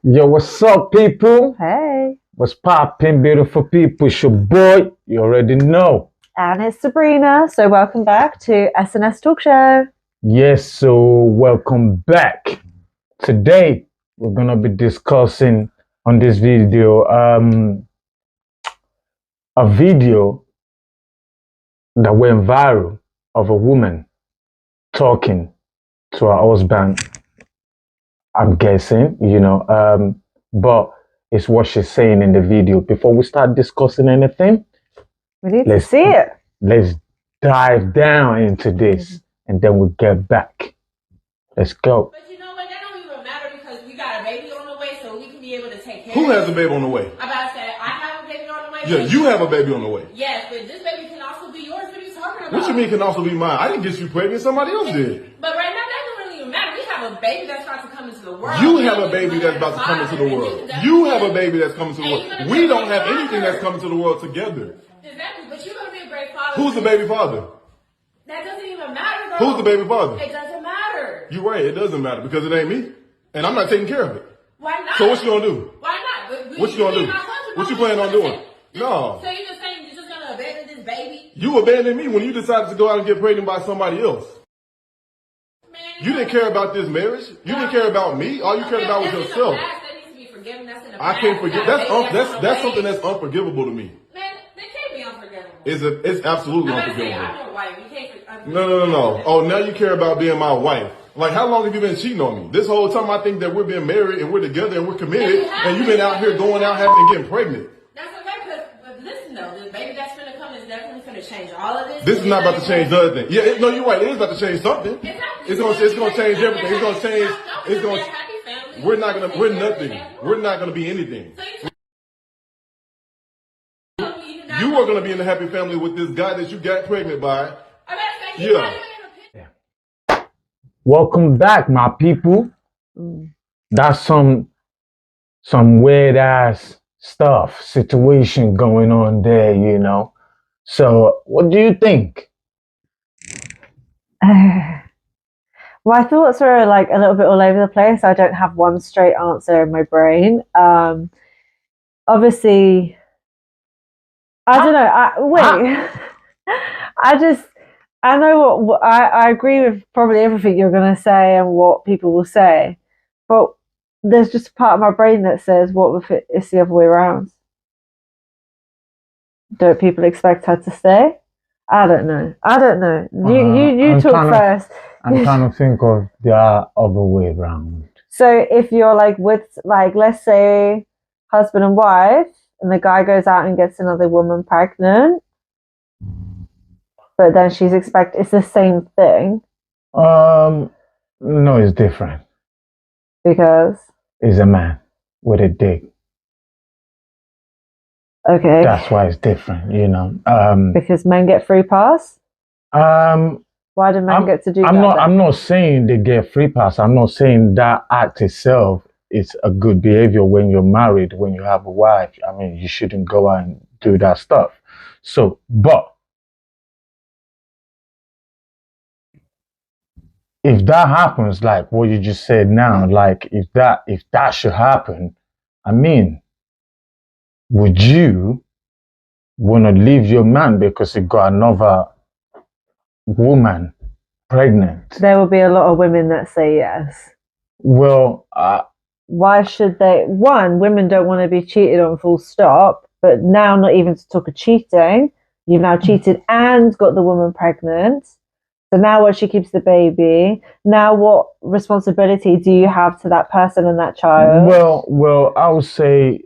Yo, what's up, people? Hey. What's poppin', beautiful people? It's your boy. You already know. And it's Sabrina. So welcome back to SNS Talk Show. Yes, so welcome back. Today, we're gonna be discussing on this video a video that went viral of a woman talking to her husband. I'm guessing, but it's what she's saying in the video. Before we start discussing anything, we need to see it. Let's dive down into this and then we'll get back. Let's go. But you know what? That don't even matter because we got a baby on the way, so we can be able to take care Who of it. has a baby on the way? I'm about to say, I have a baby on the way. Yeah, you have a baby on the way. Yes, but this baby can also be yours. What are you talking about? What you mean can also be mine? I didn't get you pregnant. Somebody else did. But right now, that don't really even matter. We have a baby that's about to come into the world. You have a baby that's about to come into the world. You have a baby that's coming to the world. We don't have anything that's coming to the world together. Exactly, but you're going to be a great father. Who's the baby father? That doesn't even matter, though. Who's the baby father? It doesn't matter. You're right. It doesn't matter because it ain't me. And I'm not taking care of it. Why not? So what you gonna do? Why not? What you gonna do? What you planning on doing? No. So you're just saying you're just going to abandon this baby? You abandoned me when you decided to go out and get pregnant by somebody else. Man, You didn't care about this marriage. You didn't care about me. All you cared about was yourself. That needs to be forgiven. That's in the I past. can't forgive. That's That's something that's unforgivable to me. Man, they can't be unforgivable. It's absolutely I'm about to say, unforgivable. I'm your wife. You can't. No. Oh, now you care about being my wife. Like, how long have you been cheating on me? This whole time I think that we're being married and we're together and we're committed, and you've been out here going out having and getting pregnant. That's okay, but listen though, the baby that's gonna come is definitely gonna change all of this. This is not about to change the other thing. Yeah, no, you're right. It is about to change something. Exactly. It's gonna change everything. It's gonna change. It's We're a gonna. happy family. We're not gonna. We're nothing. We're not gonna be anything. You are gonna be in a happy family with this guy that you got pregnant by. Yeah. Welcome back, my people. That's some weird ass stuff, situation going on there, So what do you think? My thoughts are like a little bit all over the place. I don't have one straight answer in my brain. Obviously, I don't know. I know what I agree with probably everything you're going to say and what people will say, but there's just a part of my brain that says, what if it's the other way around? Don't people expect her to stay? I don't know. You talk first. I'm trying to think of the other way around. So if you're like with, like, let's say husband and wife, and the guy goes out and gets another woman pregnant, but then it's the same thing. No, it's different. Because? He's a man with a dick. Okay. That's why it's different, Because men get free pass? Why do men get to do that? I'm not saying they get free pass. I'm not saying that act itself is a good behavior when you're married, when you have a wife. I mean, you shouldn't go out and do that stuff. So, but if that happens, like what you just said now, like if that should happen, I mean, would you want to leave your man because he got another woman pregnant? There will be a lot of women that say yes. Well, why should they? One, women don't want to be cheated on, full stop. But now, not even to talk of cheating, you've now cheated and got the woman pregnant. So now what, she keeps the baby. Now what responsibility do you have to that person and that child? Well, I would say.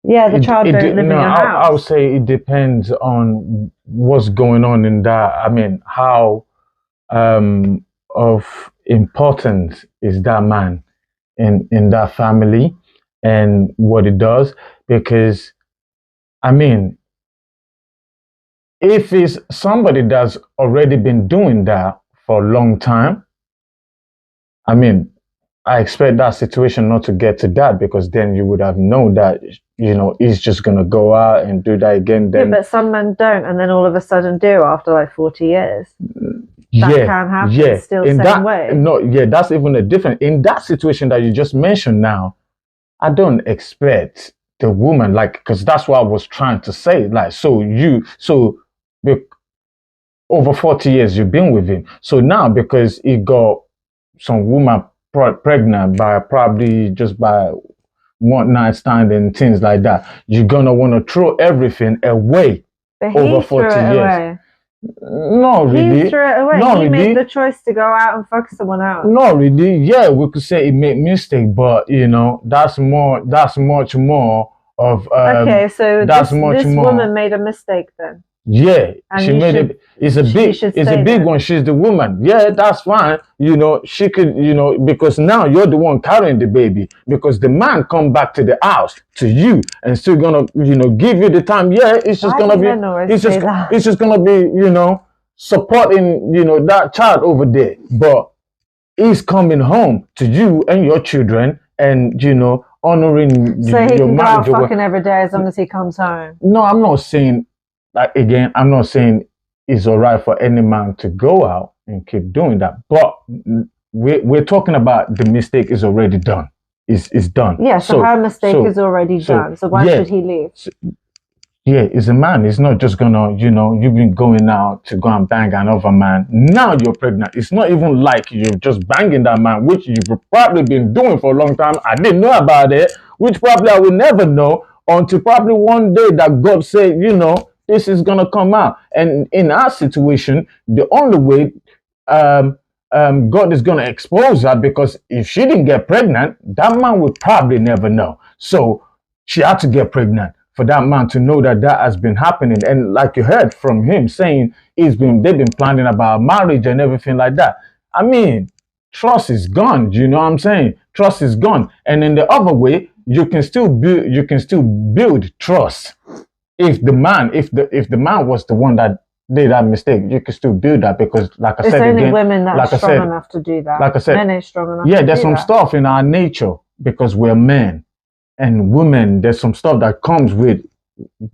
Yeah, the child don't live in your house. I would say it depends on what's going on in that. I mean, how of importance is that man in that family and what it does? Because, I mean, if it's somebody that's already been doing that for a long time, I mean, I expect that situation not to get to that, because then you would have known that, he's just going to go out and do that again. Then, yeah, but some men don't, and then all of a sudden do after like 40 years. that can happen still in same that way. no, yeah, that's even a different. In that situation that you just mentioned now, I don't expect the woman, like, because that's what I was trying to say. Like, be- over 40 years you've been with him. So now, because he got some woman pregnant by probably just by one night stand and things like that, you're gonna want to throw everything away But over he threw 40 it years. away. No, really. He threw it away. No, He really. made the choice to go out and fuck someone else. No, really. Yeah, we could say he made mistake, but you know, that's much more of Okay, so that's this, much this more. woman made a mistake then. Yeah, And she you made should- it. It's a you big, should it's a say big that. one. She's the woman. Yeah, that's fine. You know, she could, you know, because now you're the one carrying the baby. Because the man come back to the house to you and still gonna, you know, give you the time. Yeah, it's just Why gonna do be, men always it's say just, that? it's just gonna be, you know, supporting, you know, that child over there. But he's coming home to you and your children, and you know, honoring So he your can go out marriage. fucking every day as long as he comes home. No, I'm not saying, like, again, I'm not saying it's all right for any man to go out and keep doing that. But we're talking about the mistake is already done. It's done. Yeah, so her mistake is already done. So why should he leave? Yeah, it's a man. It's not just gonna, you know, you've been going out to go and bang another man. Now you're pregnant. It's not even like you're just banging that man, which you've probably been doing for a long time. I didn't know about it, which probably I will never know until probably one day that God said, you know, this is gonna come out. And in our situation, the only way God is gonna expose her, because if she didn't get pregnant, that man would probably never know. So she had to get pregnant for that man to know that that has been happening. And like you heard from him saying, they've been planning about marriage and everything like that. I mean, trust is gone. You know what I'm saying? Trust is gone. And in the other way, you can still build trust. If the man was the one that did that mistake, you can still build that, because like I said again, it's only women that like are strong enough to do that. Like I said, men ain't strong enough. Yeah, to there's do some that. stuff in our nature, because we're men. And women, there's some stuff that comes with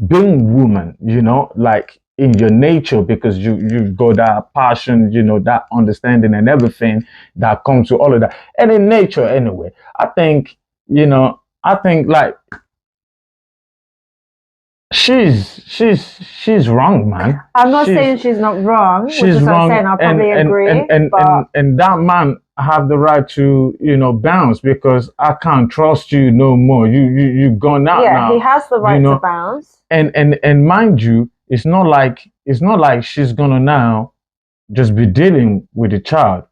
being woman, you know, like in your nature, because you've got that passion, you know, that understanding and everything that comes with all of that. And in nature anyway, I think like she's wrong, man. I'm not saying she's not wrong. She's wrong. I'm saying I probably agree. And that man have the right to, you know, bounce, because I can't trust you no more. You've gone out now. Yeah, he has the right to bounce. And mind you, it's not like she's gonna now just be dealing with the child.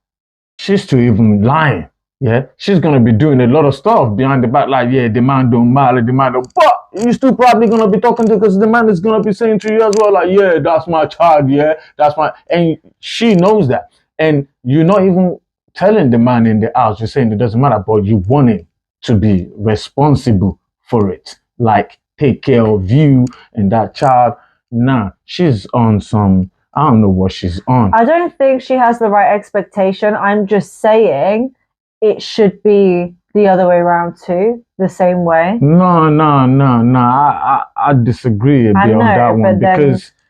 She's still even lying. Yeah, she's gonna be doing a lot of stuff behind the back, like, yeah, the man don't matter, the man don't. But you still probably gonna be talking to, because the man is gonna be saying to you as well, like, yeah, that's my child, yeah, that's my, and she knows that, and you're not even telling the man in the house. You're saying it doesn't matter, but you want him to be responsible for it, like take care of you and that child. Nah, she's on some. I don't know what she's on. I don't think she has the right expectation. I'm just saying it should be the other way around too, the same way. No. I disagree a bit on that one,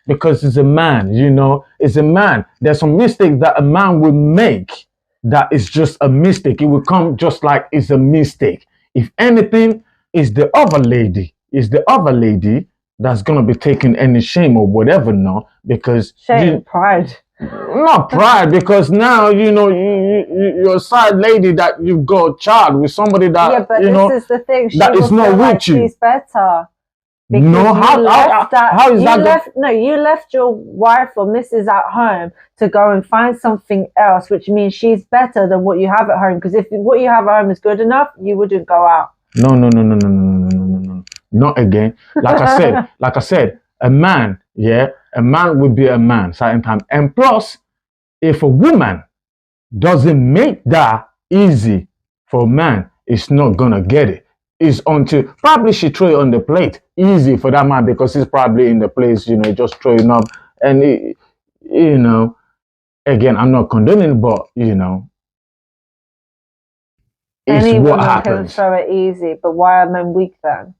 because it's a man, you know, it's a man. There's some mistakes that a man will make that is just a mistake. It will come just like it's a mistake. If anything, it's the other lady that's gonna be taking any shame or whatever, no, because pride. Not pride, because now you know you're a side lady that you've got a child with somebody that, yeah, but this is the thing. She that is not with you. She's better. No, how is that? You left your wife or missus at home to go and find something else, which means she's better than what you have at home. Because if what you have at home is good enough, you wouldn't go out. No. Not again. Like I said, a man, yeah, a man would be a man certain time. And plus, if a woman doesn't make that easy for a man, it's not gonna get it. It's until probably she throw it on the plate easy for that man, because he's probably in the place, you know, just throwing up. And you know, again, I'm not condoning, but you know, any woman can throw it easy, but why are men weak then?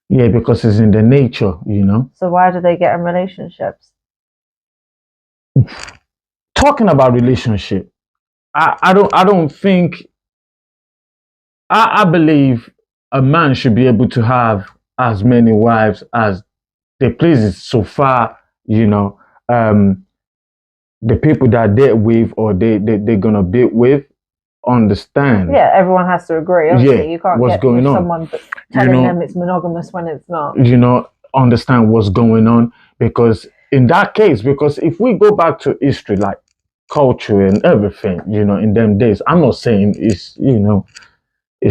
Yeah, because it's in the nature, you know. So why do they get in relationships? talking about relationship, I don't think I believe a man should be able to have as many wives as they please so far, the people that they're with or they're gonna be with understand. Yeah, everyone has to agree. Obviously, Yeah, you can't what's get going on. someone telling them it's monogamous when it's not. Understand what's going on, because in that case, because if we go back to history, like culture and everything, in them days, I'm not saying it's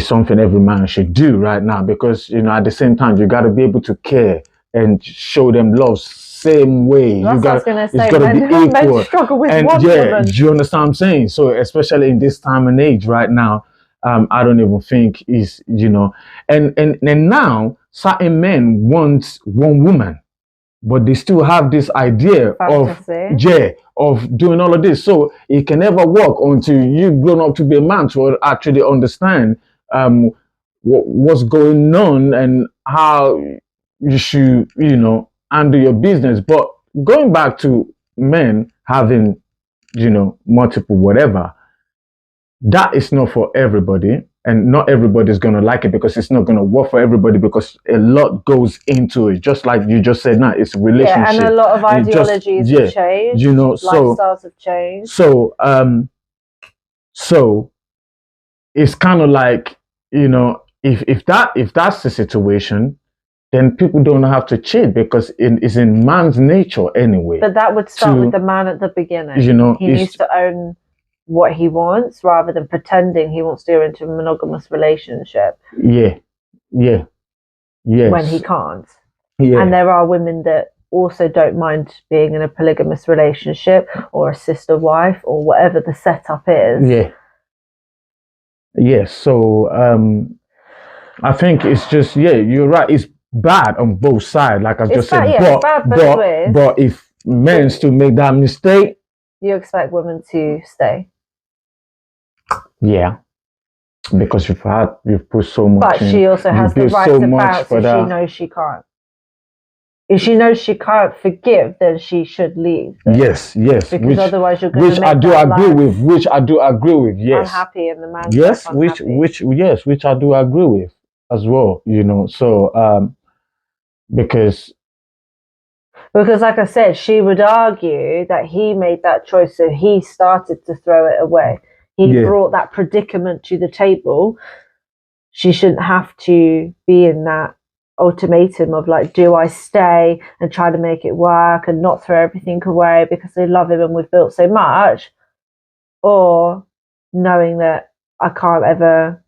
something every man should do right now, because at the same time you got to be able to care and show them love same way. That's what I was gonna say. It's got to be equal. Men struggle with And one woman. do you understand what I'm saying? So especially in this time and age right now, I don't even think is and now certain men want one woman, but they still have this idea of doing all of this. So it can never work until you've grown up to be a man to actually understand what's going on and how you should, handle your business. But going back to men having, multiple whatever, that is not for everybody. And not everybody's going to like it, because it's not going to work for everybody, because a lot goes into it. Just like you just said now, it's a relationship. Yeah, and a lot of ideologies have changed. Lifestyles have changed. So it's kind of like, if that's the situation, then people don't have to cheat, because it's in man's nature anyway. But that would start with the man at the beginning. He needs to own what he wants, rather than pretending he wants to go into a monogamous relationship. Yeah. When he can't. Yeah. And there are women that also don't mind being in a polygamous relationship, or a sister wife, or whatever the setup is. Yeah. So I think it's just, you're right. It's bad on both sides, like I've just said. But if men still make that mistake, you expect women to stay. Yeah, because you've put so much. But she also has the right to bounce if she knows she can't. If she knows she can't forgive, then she should leave. Yes. Because otherwise you're going to make I do agree with. Yes. Unhappy in the man. Yes, which I do agree with as well. So because like I said, she would argue that he made that choice, so he started to throw it away. He brought that predicament to the table. She shouldn't have to be in that ultimatum of like, do I stay and try to make it work and not throw everything away because they love him and we've built so much, or knowing that I can't ever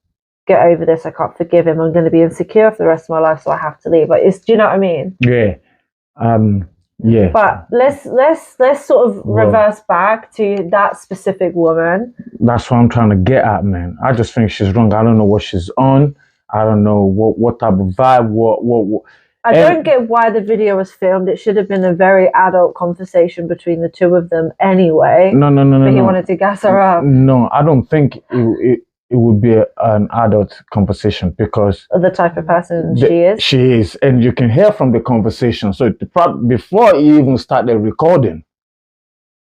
get over this, I can't forgive him, I'm going to be insecure for the rest of my life, so I have to leave. Like, do you know what I mean? Yeah. But let's sort of reverse back to that specific woman. That's what I'm trying to get at, man. I just think she's wrong. I don't know what she's on. I don't know what type of vibe. What. I don't get why the video was filmed. It should have been a very adult conversation between the two of them anyway. No. But he wanted to gas her up. No, I don't think it would be an adult conversation, because the type of person she is. She is, and you can hear from the conversation. So before he even started recording,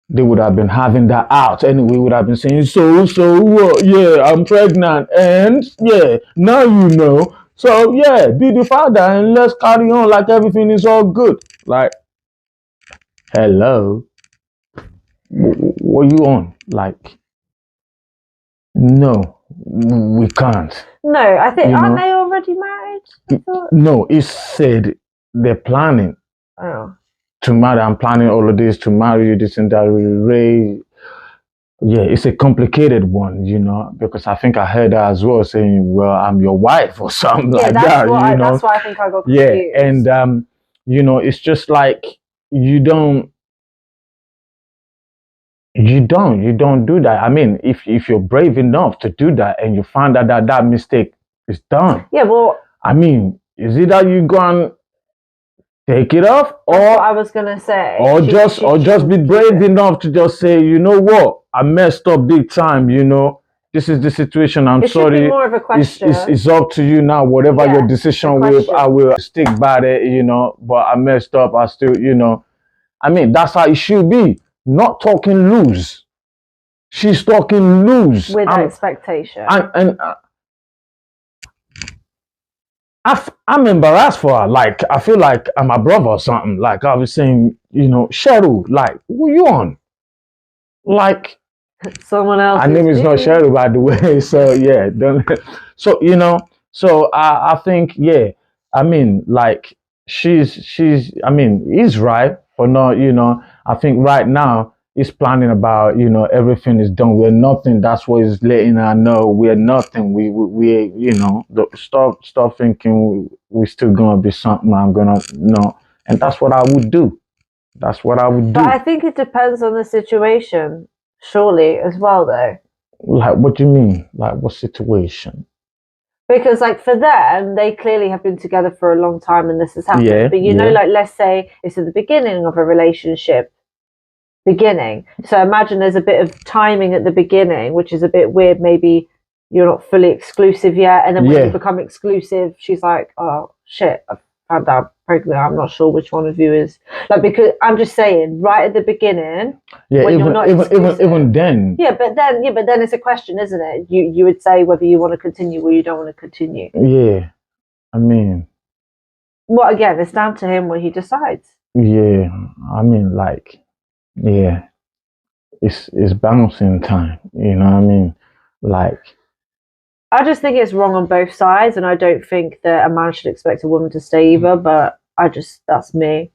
they would have been having that out. Anyway, would have been saying, so what? Yeah, I'm pregnant, and yeah, now you know. So yeah, be the father, and let's carry on like everything is all good. Like, hello, what you on? Like, no. We can't. No, I think aren't they already married? No, it said they're planning to marry. I'm planning all of this to marry you, this and that. Ray, yeah, it's a complicated one, because I think I heard that as well, saying, "Well, I'm your wife" or something like that. That's why I think I got confused. Yeah, and it's just like you don't do that. I mean, if you're brave enough to do that and you find out that mistake is done. Yeah, well, I mean, is it that you go and take it off, or that's what I was gonna say, or just be brave enough to just say, you know what, I messed up big time. This is the situation. I'm sorry. Should be more of a question. It's up to you now. Whatever your decision with, I will stick by it. But I messed up. I still, I mean, that's how it should be. not talking loose. She's talking loose. With expectation. I'm embarrassed for her. Like, I feel like I'm a brother or something. Like, I was saying, you know, Cheryl, like, what you on? Like, someone else. Her name is not Cheryl, by the way. So, yeah. So, you know, so I think, yeah, I mean, like, I mean, he's right for not, you know, I think right now, he's planning about, you know, everything is done. We're nothing. That's what he's letting her know. We're nothing. We you know, stop thinking we're still gonna be something. I'm gonna, no, and that's what I would do. That's what I would do. But I think it depends on the situation, surely, as well, though. Like, what do you mean? Like, what situation? Because, like, for them, they clearly have been together for a long time, and this has happened. Yeah, but you know, like, let's say it's at the beginning of a relationship. So imagine there's a bit of timing at the beginning, which is a bit weird. Maybe you're not fully exclusive yet, and then when you become exclusive, she's like, "Oh shit, I've found out I'm pregnant. I'm not sure which one of you is." Like, because I'm just saying, right at the beginning, when you're not even then. But then it's a question, isn't it? You would say whether you want to continue or you don't want to continue. Yeah, I mean. Well, again, it's down to him what he decides. Yeah, I mean, like. Yeah, it's bouncing time, you know what I mean? Like, I just think it's wrong on both sides, and I don't think that a man should expect a woman to stay either, but that's me.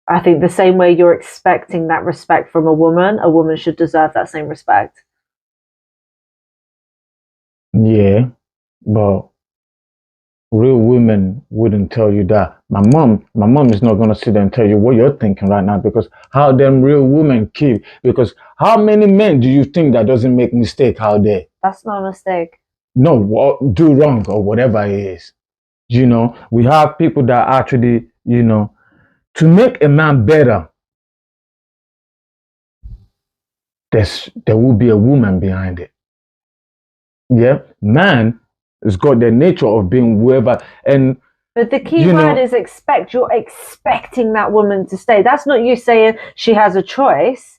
I think the same way you're expecting that respect from a woman should deserve that same respect. Yeah, but real women wouldn't tell you that. My mom is not going to sit there and tell you what you're thinking right now, because how them real women keep, because how many men do you think that doesn't make mistake out there? That's not a mistake. No, do wrong or whatever it is. You know, we have people that actually, you know, to make a man better, there will be a woman behind it. Yeah, man has got the nature of being whoever, and but the key word is expect. You're expecting that woman to stay. That's not you saying she has a choice.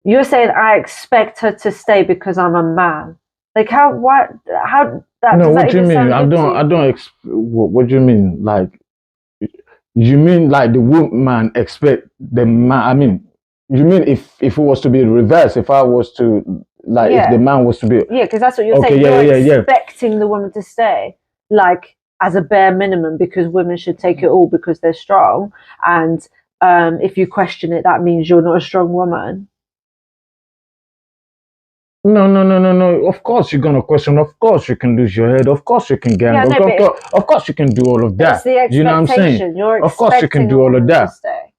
You're saying I expect her to stay because I'm a man. Like how that? No, what do you mean? I don't. What do you mean? Like, you mean like the woman expect the man? I mean, you mean if it was to be reversed? If I was to. Like, if the man was to be... Yeah, because that's what you're saying. You're expecting the woman to stay, like, as a bare minimum, because women should take it all because they're strong. And if you question it, that means you're not a strong woman. No. Of course you're going to question. Of course you can lose your head. Of course you can get... of course you can do all of that. It's the expectation. You know what I'm saying? Of course you can do all of that.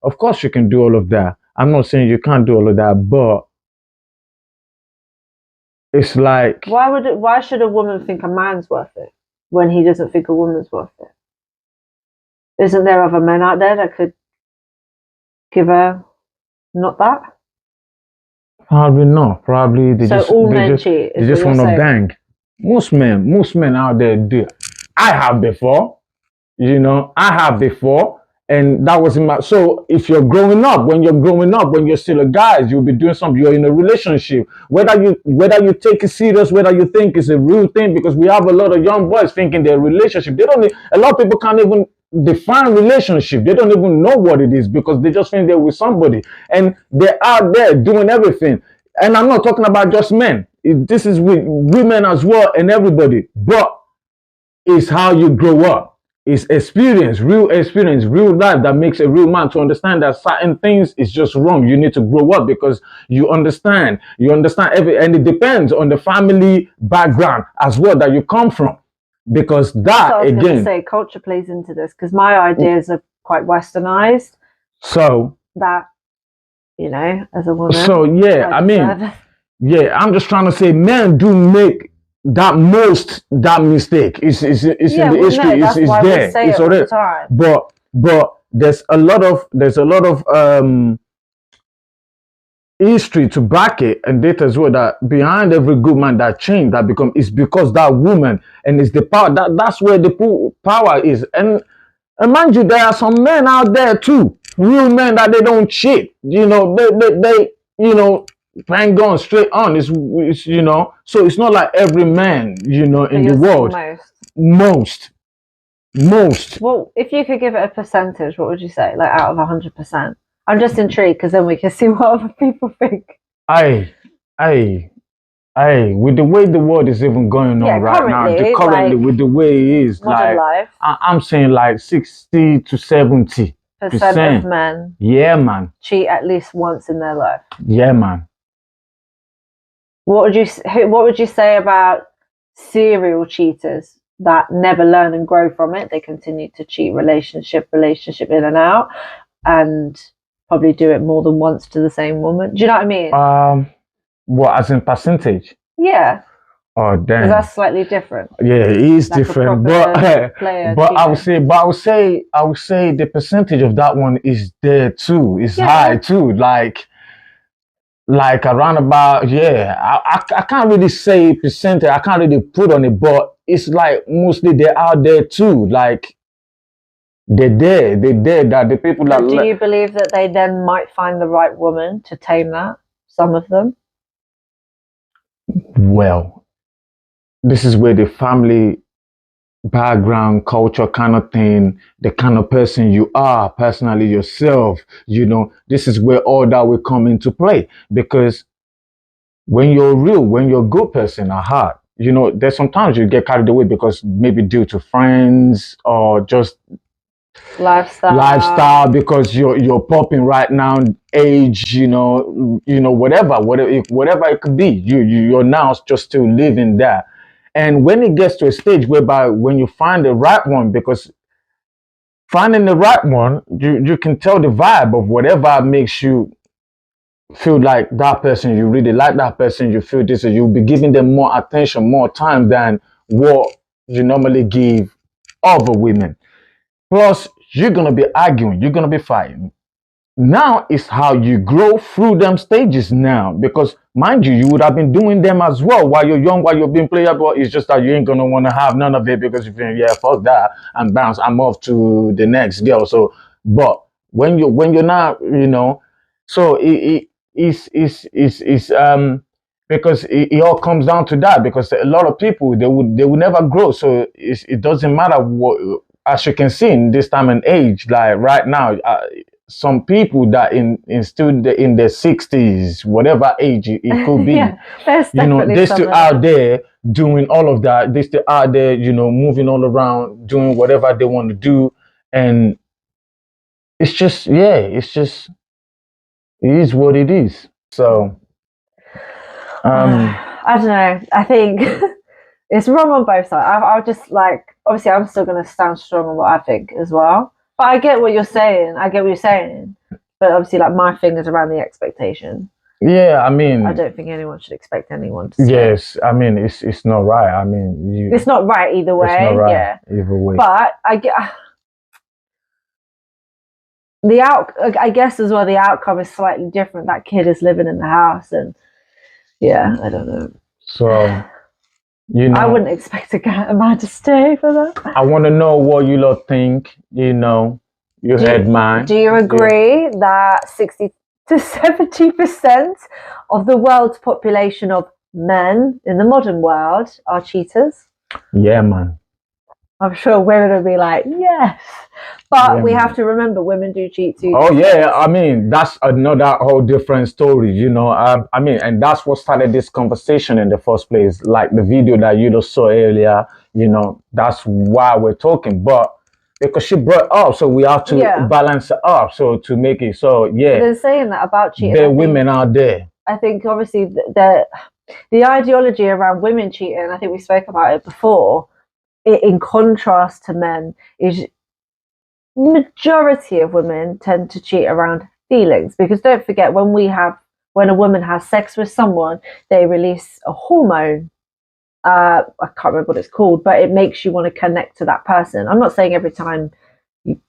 Of course you can do all of that. I'm not saying you can't do all of that, but... It's like, why should a woman think a man's worth it when he doesn't think a woman's worth it? Isn't there other men out there that could give her not that? Probably not. Probably they just want to bang. Most men out there do. I have before, you know, and that was in my. So if you're growing up, when you're still a guy, you'll be doing something. You're in a relationship, whether you take it serious, whether you think it's a real thing, because we have a lot of young boys thinking their relationship. A lot of people can't even define relationship. They don't even know what it is, because they just think they're with somebody, and they're out there doing everything. And I'm not talking about just men. This is with women as well, and everybody. But it's how you grow up. It's experience, real life that makes a real man to understand that certain things is just wrong. You need to grow up because you understand and it depends on the family background as well that you come from. Because that, I was going to say, culture plays into this, because my ideas are quite westernized. So that, you know, as a woman. So yeah, I'm just trying to say, men do make that mistake. It's in the history. It's there. It's already. But there's a lot of history to back it, and data as well, that behind every good man that change that become is because that woman, and it's the power that's where the power is. And mind you, there are some men out there too real men that they don't cheat. They bang on straight on. It's so it's not like every man in But the you're saying world. Most. Well, if you could give it a percentage, what would you say? Like out of 100%? I'm just intrigued because then we can see what other people think. I with the way the world is even going on right now, currently with the way it is, modern life, I'm saying like 60 to 70% of men, yeah, man, cheat at least once in their life. Yeah, man. What would you say about serial cheaters that never learn and grow from it? They continue to cheat relationship in and out, and probably do it more than once to the same woman. Do you know what I mean? What, as in percentage? Yeah. Oh, damn. Because that's slightly different. Yeah, it is like different, but I would say the percentage of that one is there too. It's high too. Like around about, I can't really say percentage. I can't really put on it, but it's like mostly they're out there too. Like they're there that the people that. Do you believe that they then might find the right woman to tame that? Some of them. Well, this is where the family background, culture kind of thing, the kind of person you are personally yourself, this is where all that will come into play. Because when you're a good person at heart, there's sometimes you get carried away because maybe due to friends or just lifestyle, because you're popping right now, age, whatever it could be, you're now just still living there. And when it gets to a stage whereby when you find the right one, because finding the right one, you can tell the vibe of whatever makes you feel like that person, you really like that person, you feel this, you'll be giving them more attention, more time than what you normally give other women. Plus, you're going to be arguing, you're going to be fighting. Now is how you grow through them stages now, because mind you would have been doing them as well while you're young, while you're being playable. It's just that you ain't going to want to have none of it because you think, yeah, fuck that, and bounce, I'm off to the next girl. So, but when you're not, so it's because it all comes down to that, because a lot of people, they would never grow. So it doesn't matter what, as you can see in this time and age, like right now, some people that still in their 60s, whatever age it could be, they're still out there doing all of that. They're still out there, moving all around, doing whatever they want to do. And it's just, it is what it is. So, I don't know. I think it's wrong on both sides. I'll just obviously I'm still going to stand strong on what I think as well. But I get what you're saying. But obviously, my thing is around the expectation. Yeah, I mean, I don't think anyone should expect anyone to stay. Yes, I mean, it's not right. I mean, it's not right either way. It's not right either way. But I get I guess as well, the outcome is slightly different. That kid is living in the house, and I don't know. So, I wouldn't expect a man to stay for that. I want to know what you lot think. You heard mine. Do you agree that 60 to 70% of the world's population of men in the modern world are cheaters? Yeah, man. I'm sure women will be like, yes. But we have to remember, women do cheat too. Oh, yeah. I mean, that's another whole different story, I mean, and that's what started this conversation in the first place. Like the video that you just saw earlier, that's why we're talking. But because she brought up, so we have to balance it up. So to make it, They're saying that about cheating. There are women out there. I think obviously the ideology around women cheating, I think we spoke about it before, in contrast to men, is majority of women tend to cheat around feelings. Because don't forget, when a woman has sex with someone, they release a hormone. I can't remember what it's called, but it makes you want to connect to that person. I'm not saying every time you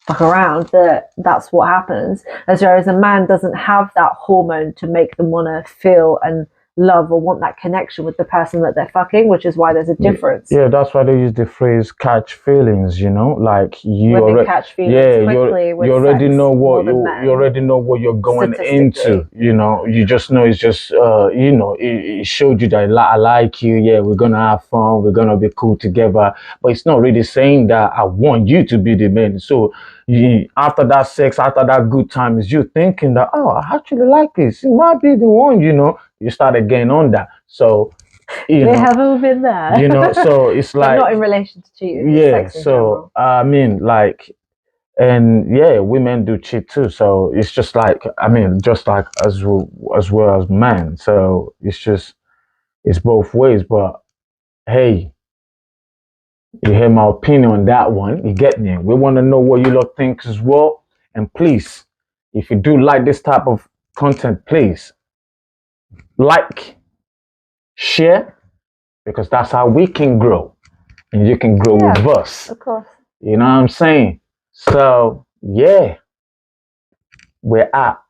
fuck around that's what happens. Whereas a man doesn't have that hormone to make them want to feel and love or want that connection with the person that they're fucking, which is why there's a difference. Yeah, that's why they use the phrase "catch feelings." You know, like you Women already, catch feelings quickly with you already sex know what more than men. you already know what you're going into. Statistically. You know, you just know it's just you know, it showed you that I like you. Yeah, we're gonna have fun. We're gonna be cool together. But it's not really saying that I want you to be the man. So after that sex, after that good time, is you thinking that, oh, I actually like this. It might be the one. You know, you start again on that. So. We have all been there. You know, so it's but like not in relation to cheating. yeah. Sex in So general. I mean, like, and yeah, women do cheat too. So it's just like I mean, just like as well as men. So it's both ways. But hey, you hear my opinion on that one. You get me? We want to know what you lot think as well. And please, if you do like this type of content, please like, share, because that's how we can grow. And you can grow with us. Of course. You know what I'm saying? So, yeah, we're out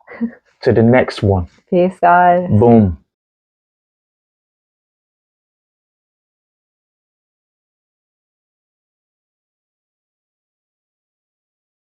to the next one. Peace, guys. Boom.